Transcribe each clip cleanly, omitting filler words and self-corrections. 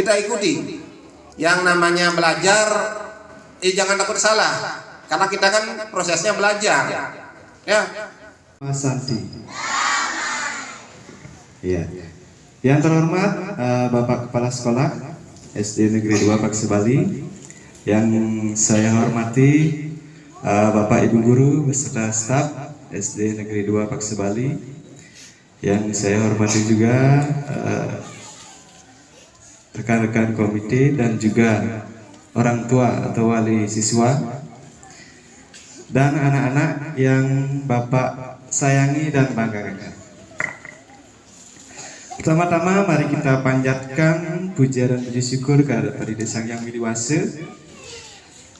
kita ikuti yang namanya belajar. Jangan takut salah, karena kita kan prosesnya belajar. Ya, Mas Santi. Ya. Yang terhormat Bapak Kepala Sekolah SD Negeri 2 Paksebali, yang saya hormati Bapak Ibu Guru beserta staf SD Negeri 2 Paksebali, yang saya hormati juga rekan-rekan komite dan juga orang tua atau wali siswa dan anak-anak yang Bapak sayangi dan banggakan. Pertama-tama mari kita panjatkan puja dan puji syukur kepada Sang Yang Widi Wase,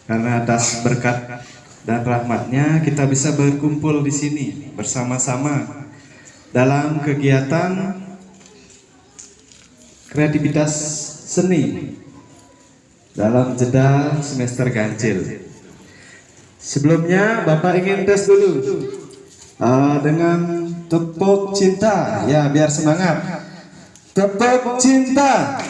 karena atas berkat dan rahmatnya kita bisa berkumpul di sini bersama-sama dalam kegiatan kreativitas seni dalam jeda semester ganjil. Sebelumnya Bapak ingin tes dulu dengan tepuk cinta, ya biar semangat. Tepuk cinta.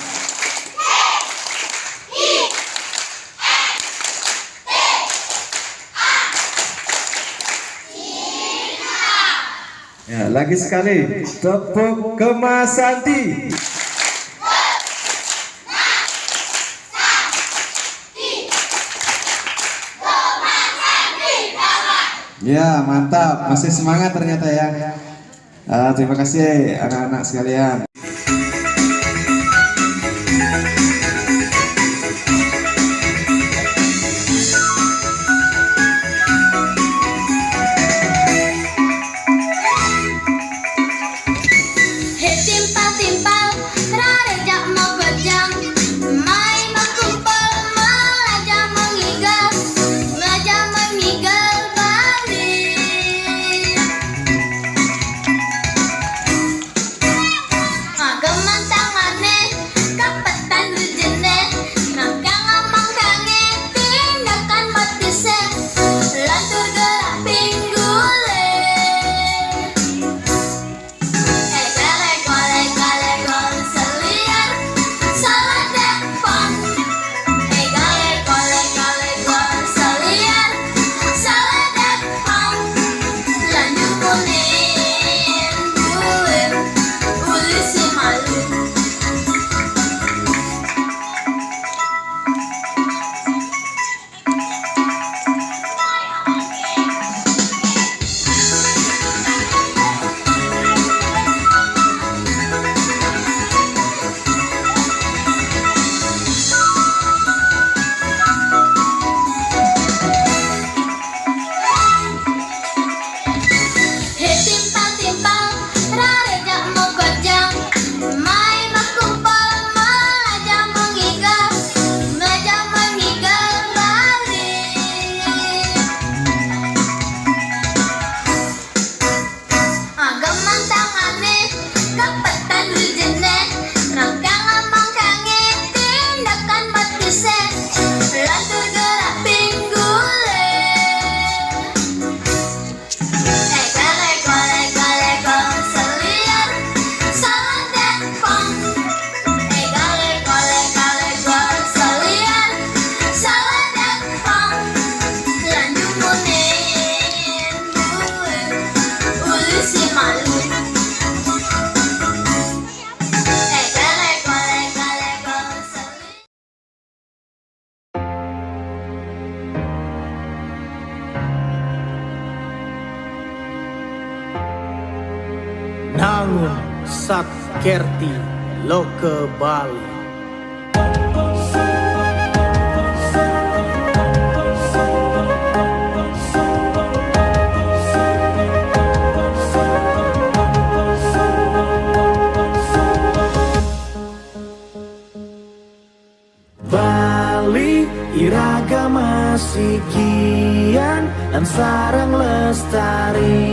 Ya, lagi sekali. Tepuk ke Mas Santi. Ya, mantap. Masih semangat ternyata ya. Terima kasih anak-anak sekalian. Nangun Sakkerti Loke Bali. Bali iragama sikian dan sarang lestarian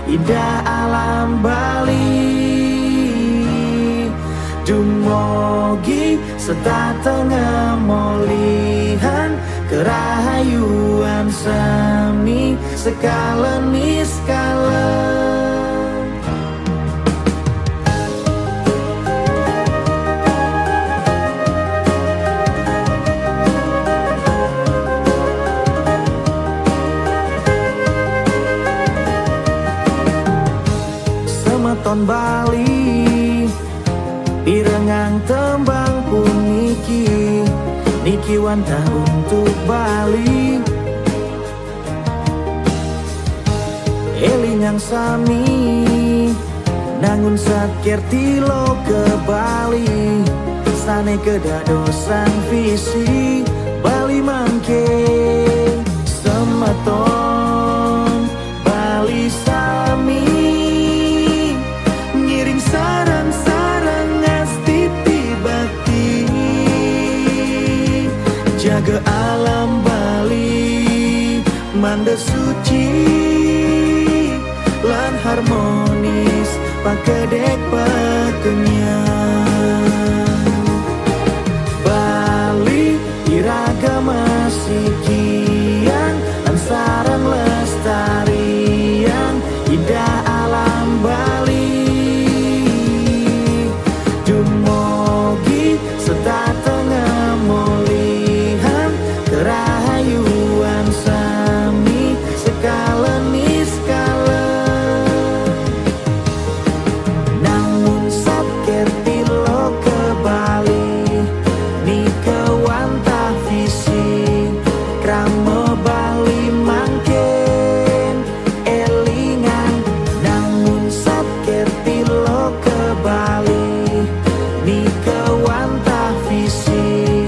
indah alam Bali. Dumogi serta tengah molihan kerahayuan seni skala niskala. kiwanta untuk Bali. Elingang sami nangun sakerti lo ke Bali. Sane kedadosan visi Bali mangke semeton Bali sami ngiring sarang-sarang ngastiti bakti jaga alam Bali manda suci lan harmonis pakedek pakenyang Bali iragama sikian lan sarang lestarian indah alam Bali dumugi sedateng molihan kerahayuan sami sekalen iskalen namun saker tilo ke Bali ni kewanta visi krama Bali mangken elingan namun saker tilo ke Bali ni kewanta visi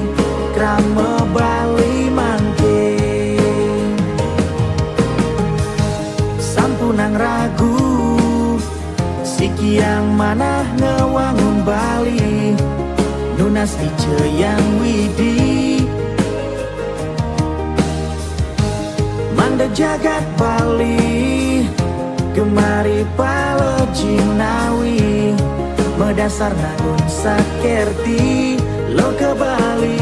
krama Bali mangken sampunang ragu sikiang manah ngewangun Bali nunas di ceyang widi manda jagat Bali gemari palo jinawi medasar nangun sakerti lo ke Bali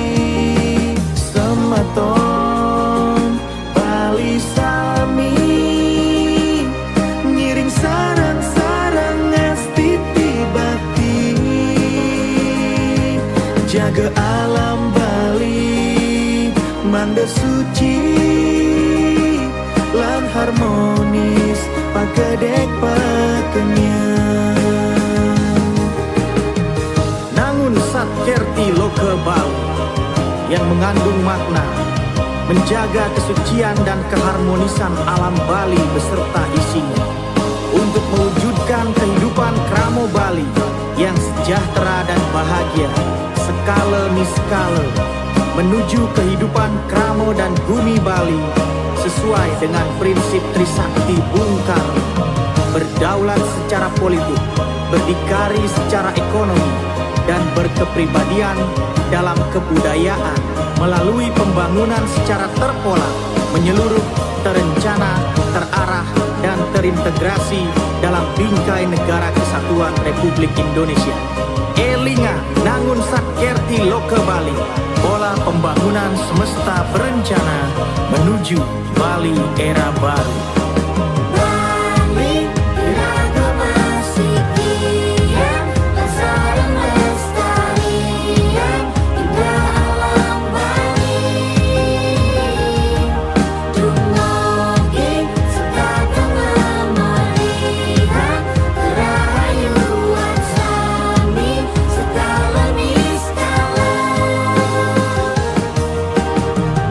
semeton Bali sami ngiring sarang-sarang ngastiti bakti jaga alam Bali manda suci lan harmonis pakedek pakenyang nangun satkerti lo ke Bali yang mengandung makna menjaga kesucian dan keharmonisan alam Bali beserta isinya untuk mewujudkan kehidupan kramo Bali yang sejahtera dan bahagia skala niskala menuju kehidupan kramo dan bumi Bali sesuai dengan prinsip Trisakti Bung Karno berdaulat secara politik, berdikari secara ekonomi dan berkepribadian dalam kebudayaan melalui pembangunan secara terpola, menyeluruh, terencana, terarah dan terintegrasi dalam bingkai negara kesatuan Republik Indonesia. Elinga nangun sakerti lo ke Bali, pola pembangunan semesta berencana menuju Bali era baru. Bali iragama sikian dan sarang lestarian indah alam Bali dumugi sedateng molihan kerahayuan sami sekalen iskalen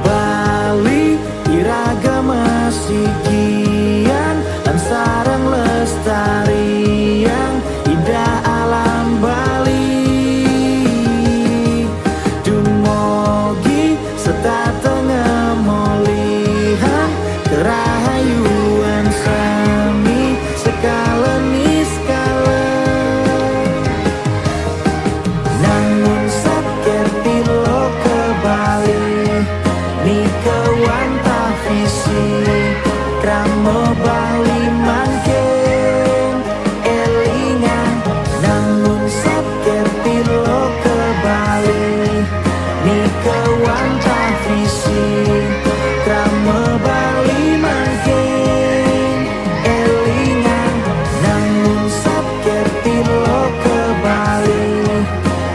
Bali iragama sikian dan sarang lestarian indah alam Bali dumugi sedateng molihan kerahayuan sami sekalen iskalen namun sakerti lo ke Bali ni kewanta visi krama Bali mangken elingan namun sakerti lo ke Bali ni kewanta visi krama Bali mangken elingan namun sakerti lo ke Bali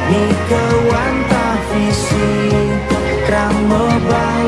ni kewanta visi krama Bali